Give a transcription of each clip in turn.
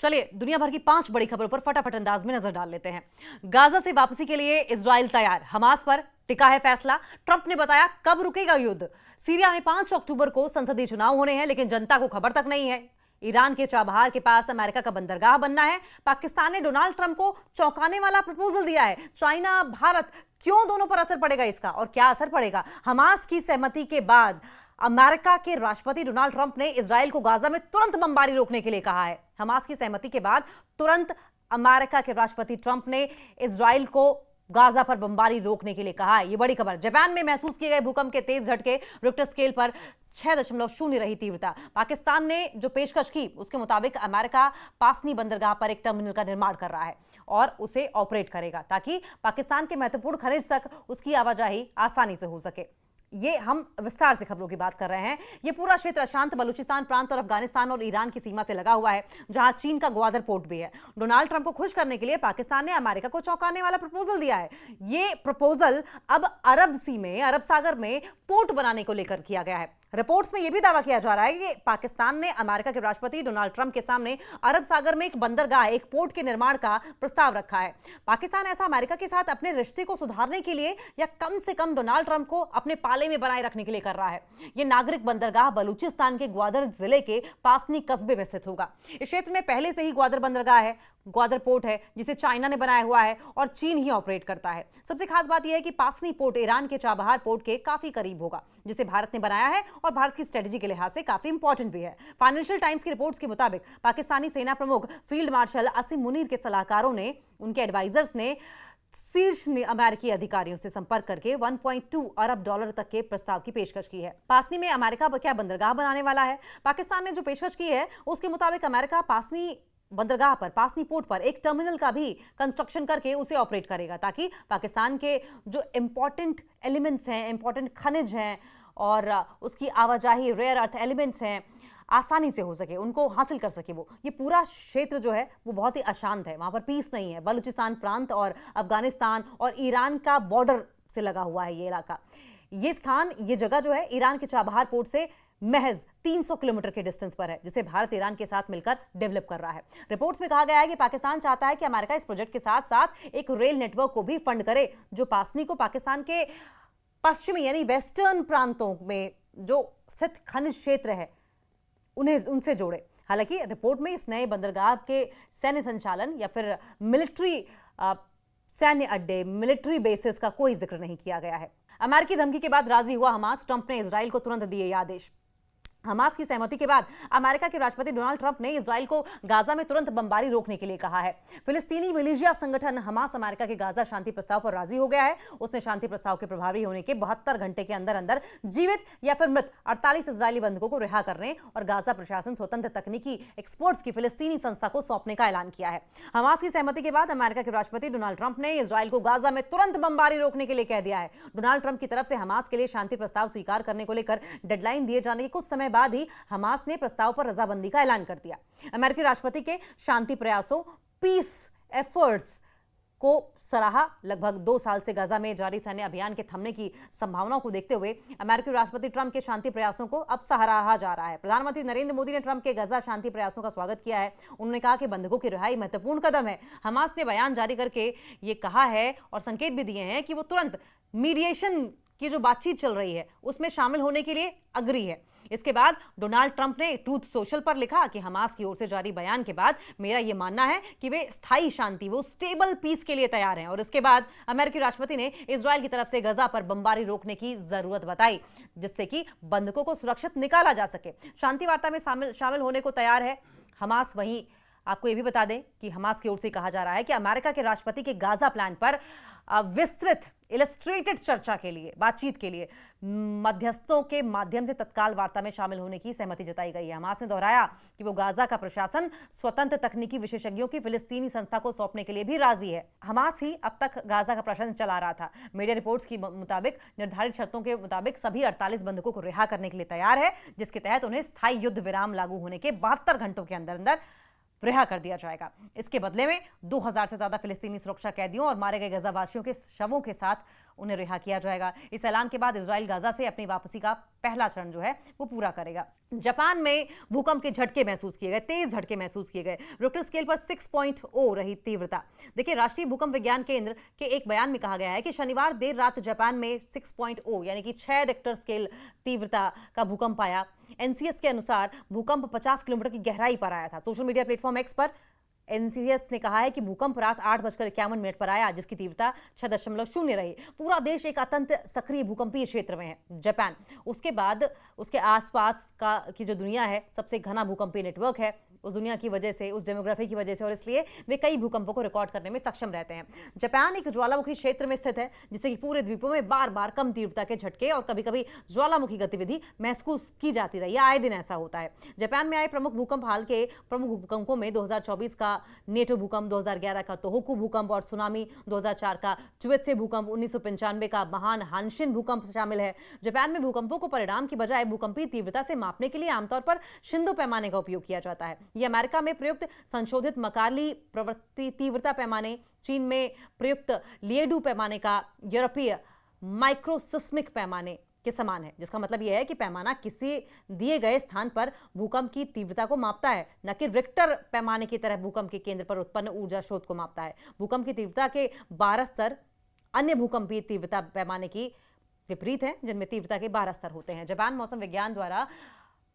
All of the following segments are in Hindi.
चलिए दुनिया भर की 5 बड़ी खबरों पर फटाफट अंदाज में नजर डाल लेते हैं। गाजा से वापसी के लिए इजराइल तैयार, हमास पर टिका है फैसला। ट्रंप ने बताया कब रुकेगा युद्ध। सीरिया में 5 अक्टूबर को संसदीय चुनाव होने हैं, लेकिन जनता को खबर तक नहीं है। ईरान के चाबहार के पास अमेरिका का बंदरगाह बनना है। पाकिस्तान ने डोनाल्ड ट्रंप को चौंकाने वाला प्रपोजल दिया है। चाइना, भारत, क्यों दोनों पर असर पड़ेगा इसका, और क्या असर पड़ेगा? हमास की सहमति के बाद अमेरिका के राष्ट्रपति डोनाल्ड ट्रंप ने इजराइल को गाजा में तुरंत बमबारी रोकने के लिए कहा है। हमास की सहमति के बाद तुरंत अमेरिका के राष्ट्रपति ट्रंप ने इजराइल को गाजा पर बमबारी रोकने के लिए कहा है। यह बड़ी खबर। जापान में महसूस किए गए भूकंप के तेज झटके, रिक्टर स्केल पर 6.0 रही तीव्रता। पाकिस्तान ने जो पेशकश की उसके मुताबिक अमेरिका पासनी बंदरगाह पर एक टर्मिनल का निर्माण कर रहा है और उसे ऑपरेट करेगा ताकि पाकिस्तान के महत्वपूर्ण खनिज तक उसकी आवाजाही आसानी से हो सके। ये हम विस्तार से खबरों की बात कर रहे हैं। ये पूरा क्षेत्र अशांत बलूचिस्तान प्रांत और अफगानिस्तान और ईरान की सीमा से लगा हुआ है, जहां चीन का ग्वादर पोर्ट भी है। डोनाल्ड ट्रंप को खुश करने के लिए पाकिस्तान ने अमेरिका को चौंकाने वाला प्रपोजल दिया है। ये प्रपोजल अब अरब सी में, अरब सागर में पोर्ट बनाने को लेकर किया गया है। रिपोर्ट्स में यह भी दावा किया जा रहा है कि पाकिस्तान ने अमेरिका के राष्ट्रपति डोनाल्ड ट्रंप के सामने अरब सागर में एक बंदरगाह, एक पोर्ट के निर्माण का प्रस्ताव रखा है। पाकिस्तान ऐसा अमेरिका के साथ अपने रिश्ते को सुधारने के लिए या कम से कम डोनाल्ड ट्रंप को अपने पाले में बनाए रखने के लिए कर रहा है। यह नागरिक बंदरगाह बलूचिस्तान के ग्वादर जिले के पासनी कस्बे में स्थित होगा। इस क्षेत्र में पहले से ही ग्वादर बंदरगाह है, ग्वादर पोर्ट है, जिसे चाइना ने बनाया हुआ है और चीन ही ऑपरेट करता है। सबसे खास बात यह है कि पासनी पोर्ट ईरान के चाबहार पोर्ट के काफी करीब होगा, जिसे भारत ने बनाया है और भारत की स्ट्रेटजी के लिहाज से काफी इंपॉर्टेंट भी है। फाइनेंशियल टाइम्स की रिपोर्ट्स के मुताबिक पाकिस्तानी सेना प्रमुख फील्ड मार्शल असीम मुनीर के सलाहकारों ने, उनके एडवाइजर्स ने शीर्ष अमेरिकी अधिकारियों से संपर्क करके 1.2 अरब डॉलर तक के प्रस्ताव की पेशकश की है। पासनी में अमेरिका क्या बंदरगाह बनाने वाला है? पाकिस्तान ने जो पेशकश की है उसके मुताबिक अमेरिका पासनी बंदरगाह पर, पासनी पोर्ट पर एक टर्मिनल का भी कंस्ट्रक्शन करके उसे ऑपरेट करेगा, ताकि पाकिस्तान के जो इंपॉर्टेंट एलिमेंट्स हैं, इंपॉर्टेंट खनिज हैं और उसकी आवाजाही, रेयर अर्थ एलिमेंट्स हैं, आसानी से हो सके, उनको हासिल कर सके। वो ये पूरा क्षेत्र जो है वो बहुत ही अशांत है, वहां पर पीस नहीं है। बलूचिस्तान प्रांत और अफगानिस्तान और ईरान का बॉर्डर से लगा हुआ है ये इलाका। ये स्थान, ये जगह जो है ईरान के चाबहार पोर्ट से महज 300 किलोमीटर के डिस्टेंस पर है, जिसे भारत ईरान के साथ मिलकर डेवलप कर रहा है। रिपोर्ट्स में कहा गया है कि पाकिस्तान चाहता है कि अमेरिका इस प्रोजेक्ट के साथ साथ एक रेल नेटवर्क को भी फंड करे, जो पासनी को पाकिस्तान के पश्चिमी यानी वेस्टर्न प्रांतों में जो स्थित खनिज क्षेत्र है उन्हें उनसे जोड़े। हालांकि रिपोर्ट में इस नए बंदरगाह के सैन्य संचालन या फिर मिलिट्री सैन्य अड्डे, मिलिट्री बेसिस का कोई जिक्र नहीं किया गया है। अमेरिकी धमकी के बाद राजी हुआ हमास। ट्रंप ने इजराइल को तुरंत दिए ये आदेश। हमास की सहमति के बाद अमेरिका के राष्ट्रपति डोनाल्ड ट्रंप ने इजराइल को गाजा में तुरंत बमबारी रोकने के लिए कहा है। फिलिस्तीनी मिलिशिया संगठन हमास अमेरिका के गाजा शांति प्रस्ताव पर राजी हो गया है। उसने शांति प्रस्ताव के प्रभावी होने के 72 घंटे के अंदर अंदर जीवित या फिर मृत 48 इजरायली बंधकों को रिहा करने और गाजा प्रशासन स्वतंत्र तकनीकी एक्सपर्ट्स की फिलिस्तीनी संस्था को सौंपने का ऐलान किया है। हमास की सहमति के बाद अमेरिका के राष्ट्रपति डोनाल्ड ट्रंप ने इजराइल को गाजा में तुरंत बमबारी रोकने के लिए कह दिया है। डोनाल्ड ट्रंप की तरफ से हमास के लिए शांति प्रस्ताव स्वीकार करने को लेकर डेडलाइन दिए जाने के कुछ समय बाद ही हमास ने प्रस्ताव पर रजाबंदी का ऐलान कर दिया। अमेरिकी राष्ट्रपति के शांति प्रयासों, पीस एफर्ट्स को सराहा। लगभग 2 साल से गाजा में जारी सैन्य अभियान के थमने की संभावनाओं को देखते हुए अमेरिकी राष्ट्रपति ट्रंप के शांति प्रयासों को अब सराहा जा रहा है। प्रधानमंत्री नरेंद्र मोदी ने ट्रंप के गाजा शांति प्रयासों का स्वागत किया है। उन्होंने कहा कि बंधकों की रिहाई महत्वपूर्ण कदम है। हमास ने बयान जारी करके ये कहा है और संकेत भी दिए हैं कि वो तुरंत मीडिएशन की जो बातचीत चल रही है उसमें शामिल होने के लिए अग्री है। इसके बाद डोनाल्ड ट्रंप ने ट्रूथ सोशल पर लिखा कि हमास की ओर से जारी बयान के बाद मेरा यह मानना है कि वे स्थायी शांति, वो स्टेबल पीस के लिए तैयार हैं। और इसके बाद अमेरिकी राष्ट्रपति ने इजराइल की तरफ से गाजा पर बमबारी रोकने की जरूरत बताई, जिससे कि बंधकों को सुरक्षित निकाला जा सके। शांति वार्ता में शामिल होने को तैयार है हमास। वहीं आपको यह भी बता दें कि हमास की ओर से कहा जा रहा है कि अमेरिका के राष्ट्रपति के गाजा प्लान पर विस्तृत इलस्ट्रेटेड चर्चा के लिए, बातचीत के लिए मध्यस्थों के माध्यम से तत्काल वार्ता में शामिल होने की सहमति जताई गई है। हमास ने दोहराया कि वो गाजा का प्रशासन स्वतंत्र तकनीकी विशेषज्ञों की फिलिस्तीनी संस्था को सौंपने के लिए भी राजी है। हमास ही अब तक गाजा का प्रशासन चला रहा था। मीडिया रिपोर्ट्स के मुताबिक निर्धारित शर्तों के मुताबिक सभी 48 बंधकों को रिहा करने के लिए तैयार है, जिसके तहत उन्हें स्थायी युद्ध विराम लागू होने के 72 घंटों के अंदर अंदर रिहा कर दिया जाएगा। इसके बदले में 2000 से ज्यादा फिलिस्तीनी सुरक्षा कैदियों और मारे गए गजावासियों के शवों के साथ उन्हें रिहा किया जाएगा। इस ऐलान के बाद इजराइल गाजा से अपनी वापसी का पहला चरण जो है वो पूरा करेगा। जापान में भूकंप के झटके महसूस किए गए, तेज झटके महसूस किए गए। रिक्टर स्केल पर 6.0 रही तीव्रता। देखिए, राष्ट्रीय भूकंप विज्ञान केंद्र के एक बयान में कहा गया है कि शनिवार देर रात जापान में 6.0 यानी कि 6 रिक्टर स्केल तीव्रता का भूकंप आया। एनसीएस के अनुसार भूकंप 50 किलोमीटर की गहराई पर आया था। सोशल मीडिया प्लेटफॉर्म एक्स पर एनसीएस ने कहा है कि भूकंप रात 8:51 पर आया, जिसकी तीव्रता 6.0 रही। पूरा देश एक अत्यंत सक्रिय भूकंपीय क्षेत्र में है। जापान उसके बाद उसके आसपास की जो दुनिया है, सबसे घना भूकंपीय नेटवर्क है। उस दुनिया की वजह से, उस डेमोग्राफी की वजह से, और इसलिए वे कई भूकंपों को रिकॉर्ड करने में सक्षम रहते हैं। जापान एक ज्वालामुखी क्षेत्र में स्थित है, जिससे कि पूरे द्वीपों में बार बार कम तीव्रता के झटके और कभी कभी ज्वालामुखी गतिविधि महसूस की जाती रही है। आए दिन ऐसा होता है। जापान में आए प्रमुख भूकंप, हाल के प्रमुख भूकंपों में 2024 का नेटो भूकंप, 2011 का तोहोकू भूकंप और सुनामी, 2004 का चुएत्से भूकंप, 1995 का महान हानशिन भूकंप शामिल है। जापान में भूकंपों को परिणाम की बजाय भूकंपीय तीव्रता से मापने के लिए आमतौर पर शिंदो पैमाने का उपयोग किया जाता है। यह अमेरिका में प्रयुक्त संशोधित मकार्ली प्रवृत्ति तीव्रता पैमाने, चीन में प्रयुक्त लिएडू पैमाने का यूरोपीय माइक्रोसिस्मिक पैमाने के समान है, जिसका मतलब यह है कि पैमाना किसी दिए गए स्थान पर भूकंप की तीव्रता को मापता है, न कि रिक्टर पैमाने की तरह भूकंप के केंद्र पर उत्पन्न ऊर्जा स्रोत को मापता है। भूकंप की तीव्रता के 12 स्तर अन्य भूकंपीय तीव्रता पैमाने की विपरीत है, जिनमें तीव्रता के 12 स्तर होते हैं। जापान मौसम विज्ञान द्वारा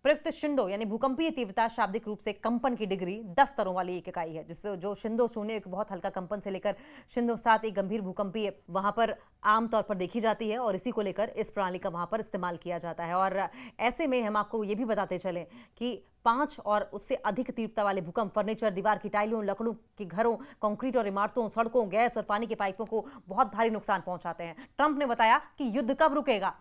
प्रयुक्त शिंडो यानी भूकंपीय तीव्रता शाब्दिक रूप से कंपन की डिग्री 10 स्तरों वाली एक इकाई है, जिससे जो शिंदो 0 एक बहुत हल्का कंपन से लेकर शिंदो 7 एक गंभीर भूकंपीय वहां पर आमतौर पर देखी जाती है, और इसी को लेकर इस प्रणाली का वहां पर इस्तेमाल किया जाता है। और ऐसे में हम आपको ये भी बताते चलें कि 5 और उससे अधिक तीव्रता वाले भूकंप फर्नीचर, दीवार की टाइलों, लकड़ों के घरों, कंक्रीट और इमारतों, सड़कों, गैस और पानी के पाइपों को बहुत भारी नुकसान पहुंचाते हैं। ट्रंप ने बताया कि युद्ध कब रुकेगा।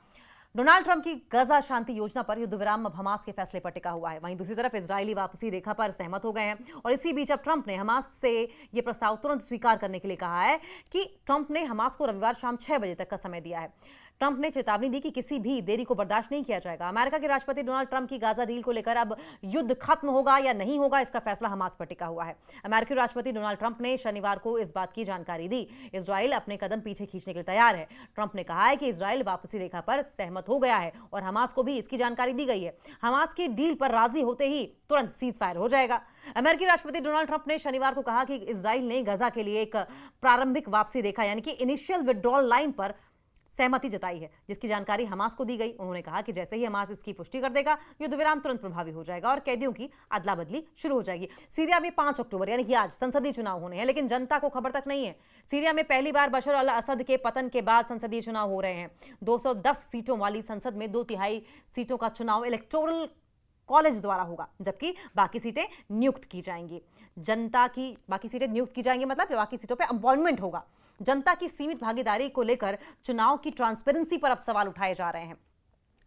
डोनाल्ड ट्रंप की गाजा शांति योजना पर युद्ध विराम अब हमास के फैसले पर टिका हुआ है। वहीं दूसरी तरफ इजरायली वापसी रेखा पर सहमत हो गए हैं, और इसी बीच अब ट्रंप ने हमास से यह प्रस्ताव तुरंत स्वीकार करने के लिए कहा है कि ट्रंप ने हमास को रविवार शाम 6 बजे तक का समय दिया है। ट्रंप ने चेतावनी दी कि किसी भी देरी को बर्दाश्त नहीं किया जाएगा। अमेरिका के राष्ट्रपति डोनाल्ड ट्रंप की गाजा डील को लेकर अब युद्ध खत्म होगा या नहीं होगा, इसका फैसला हमास पर टिका हुआ है। अमेरिकी राष्ट्रपति डोनाल्ड ट्रंप ने शनिवार को इस बात की जानकारी दी। इजराइल अपने कदम पीछे खींचने के लिए तैयार है। ट्रंप ने कहा है कि इजराइल वापसी रेखा पर सहमत हो गया है और हमास को भी इसकी जानकारी दी गई है। हमास की डील पर राजी होते ही तुरंत सीज फायर हो जाएगा। अमेरिकी राष्ट्रपति डोनाल्ड ट्रंप ने शनिवार को कहा कि इजराइल ने गाजा के लिए एक प्रारंभिक वापसी रेखा यानी कि इनिशियल विड्रॉल लाइन पर सहमति जताई है, जिसकी जानकारी हमास को दी गई। उन्होंने कहा कि जैसे ही हमास इसकी पुष्टि कर देगा, युद्ध विराम तुरंत प्रभावी हो जाएगा और कैदियों की अदला बदली शुरू हो जाएगी। सीरिया में 5 अक्टूबर यानी कि आज संसदीय चुनाव होने हैं, लेकिन जनता को खबर तक नहीं है। सीरिया में पहली बार बशर अल असद के पतन के बाद संसदीय चुनाव हो रहे हैं। 210 सीटों वाली संसद में 2/3 सीटों का चुनाव इलेक्टोरल कॉलेज द्वारा होगा, जबकि बाकी सीटें नियुक्त की जाएंगी। जनता की बाकी सीटें नियुक्त की जाएंगी मतलब बाकी सीटों पे अपॉइंटमेंट होगा। जनता की सीमित भागीदारी को लेकर चुनाव की ट्रांसपेरेंसी पर अब सवाल उठाए जा रहे हैं।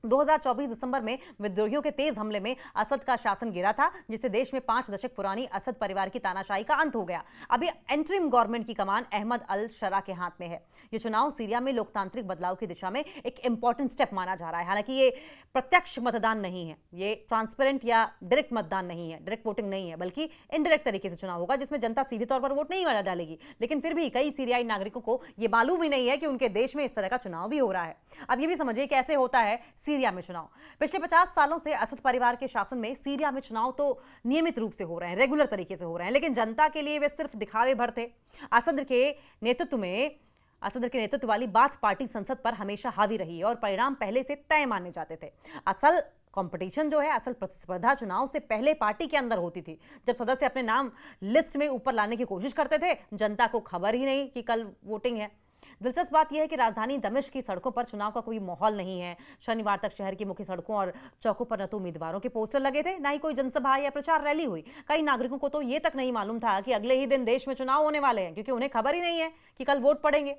2024 दिसंबर में विद्रोहियों के तेज हमले में असद का शासन गिरा था, जिससे देश में 5 दशक पुरानी असद परिवार की तानाशाही का अंत हो गया। अभी एंट्रिम गवर्नमेंट की कमान अहमद अल शरा के हाथ में है। यह चुनाव सीरिया में लोकतांत्रिक बदलाव की दिशा में एक इंपॉर्टेंट स्टेप माना जा रहा है। हालांकि ये प्रत्यक्ष मतदान नहीं है, ये ट्रांसपेरेंट या डायरेक्ट मतदान नहीं है, डायरेक्ट वोटिंग नहीं है, बल्कि इनडायरेक्ट तरीके से चुनाव होगा, जिसमें जनता सीधे तौर पर वोट नहीं डालेगी। लेकिन फिर भी कई सीरियाई नागरिकों को यह मालूम ही नहीं है कि उनके देश में इस तरह का चुनाव भी हो रहा है। अब ये भी समझिए कैसे होता है सीरिया में चुनाव। पिछले 50 सालों से असद परिवार के शासन में सीरिया में चुनाव तो नियमित रूप से हो रहे हैं, रेगुलर तरीके से हो रहे हैं, लेकिन जनता के लिए वे सिर्फ दिखावे भर थे। असद के नेतृत्व वाली बाथ पार्टी संसद पर हमेशा हावी रही और परिणाम पहले से तय माने जाते थे। असल कंपटीशन जो है, असल प्रतिस्पर्धा चुनाव से पहले पार्टी के अंदर होती थी। जब सदस्य अपने नाम लिस्ट में ऊपर लाने की कोशिश करते थे, जनता को खबर ही नहीं कि कल वोटिंग है। दिलचस्प बात यह है कि राजधानी दमिश्क की सड़कों पर चुनाव का कोई माहौल नहीं है। शनिवार तक शहर की मुख्य सड़कों और चौकों पर न तो उम्मीदवारों के पोस्टर लगे थे, न ही कोई जनसभा या प्रचार रैली हुई। कई नागरिकों को तो यह तक नहीं मालूम था कि अगले ही दिन देश में चुनाव होने वाले हैं, क्योंकि उन्हें खबर ही नहीं है कि कल वोट पड़ेंगे।